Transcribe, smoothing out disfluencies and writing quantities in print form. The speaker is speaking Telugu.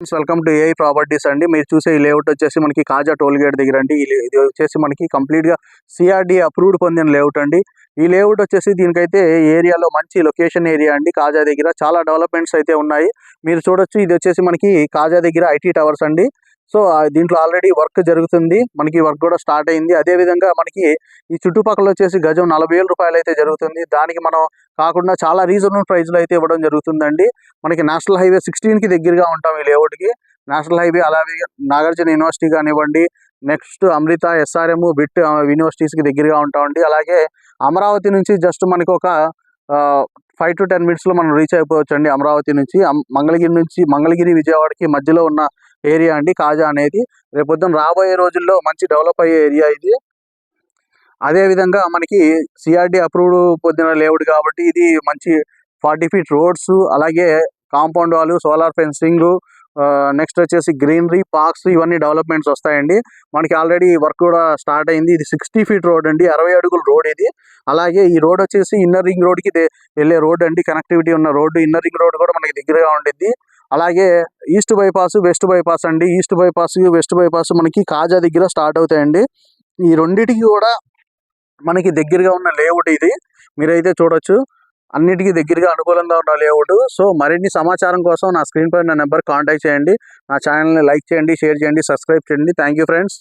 వెల్కమ్ టు ఏఐ ప్రాపర్టీస్ అండి. మీరు చూసే ఈ లేఅవుట్ వచ్చేసి మనకి కాజా టోల్ గేట్ దగ్గర అండి. ఇది వచ్చేసి మనకి కంప్లీట్గా సిఆర్డి అప్రూవ్డ్ పొందిన లేఅవుట్ అండి. ఈ లేఅవుట్ వచ్చేసి దీనికైతే ఏరియాలో మంచి లొకేషన్ ఏరియా అండి. కాజా దగ్గర చాలా డెవలప్మెంట్స్ అయితే ఉన్నాయి. మీరు చూడొచ్చు, ఇది వచ్చేసి మనకి కాజా దగ్గర ఐటీ టవర్స్ అండి. సో దీంట్లో ఆల్రెడీ వర్క్ జరుగుతుంది, మనకి వర్క్ కూడా స్టార్ట్ అయింది. అదేవిధంగా మనకి ఈ చుట్టుపక్కల వచ్చేసి గజం 40,000 రూపాయలు అయితే జరుగుతుంది. దానికి మనం కాకుండా చాలా రీజనబుల్ ప్రైస్లో అయితే ఇవ్వడం జరుగుతుందండి. మనకి నేషనల్ హైవే 16కి దగ్గరగా ఉంటాం ఈ లేఅవుట్కి. నేషనల్ హైవే, అలాగే నాగార్జున యూనివర్సిటీ కానివ్వండి, నెక్స్ట్ అమృత, ఎస్ఆర్ఎం, బిట్ యూనివర్సిటీస్కి దగ్గరగా ఉంటామండి. అలాగే అమరావతి నుంచి జస్ట్ మనకి ఒక 5 to 10 minutesలో మనం రీచ్ అయిపోవచ్చు అండి. అమరావతి నుంచి మంగళగిరి విజయవాడకి మధ్యలో ఉన్న ఏరియా అండి కాజా అనేది. రేపొద్దున రాబోయే రోజుల్లో మంచి డెవలప్ అయ్యే ఏరియా ఇది. అదేవిధంగా మనకి సిఆర్డి అప్రూవ్డ్ పొందిన లేఅవుట్ కాబట్టి ఇది మంచి 40 feet రోడ్స్, అలాగే compound wall, solar fencing, next వచ్చేసి గ్రీనరీ, పార్క్స్, ఇవన్నీ డెవలప్మెంట్స్ వస్తాయండి. మనకి ఆల్రెడీ వర్క్ కూడా స్టార్ట్ అయింది. ఇది 60 feet రోడ్ అండి, 60 అడుగుల రోడ్ ఇది. అలాగే ఈ రోడ్ వచ్చేసి ఇన్నర్ రింగ్ రోడ్కి వెళ్ళే రోడ్ అండి, కనెక్టివిటీ ఉన్న రోడ్డు. ఇన్నర్ రింగ్ రోడ్ కూడా మనకి దగ్గరగా ఉండిద్ది. అలాగే ఈస్ట్ బైపాస్, వెస్ట్ బైపాస్ అండి. ఈస్ట్ బైపాస్, వెస్ట్ బైపాస్ మనకి కాజా దగ్గర స్టార్ట్ అవుతాయండి. ఈ రెండింటికి కూడా మనకి దగ్గరగా ఉన్న లేఅవుట్ ఇది. మీరైతే చూడొచ్చు, అన్నిటికీ దగ్గరగా అనుకూలంగా ఉన్న లేఅవుట్. సో మరిన్ని సమాచారం కోసం నా స్క్రీన్ పై నా నెంబర్ కాంటాక్ట్ చేయండి. నా ఛానల్ని లైక్ చేయండి, షేర్ చేయండి, సబ్స్క్రైబ్ చేయండి. Thank you friends.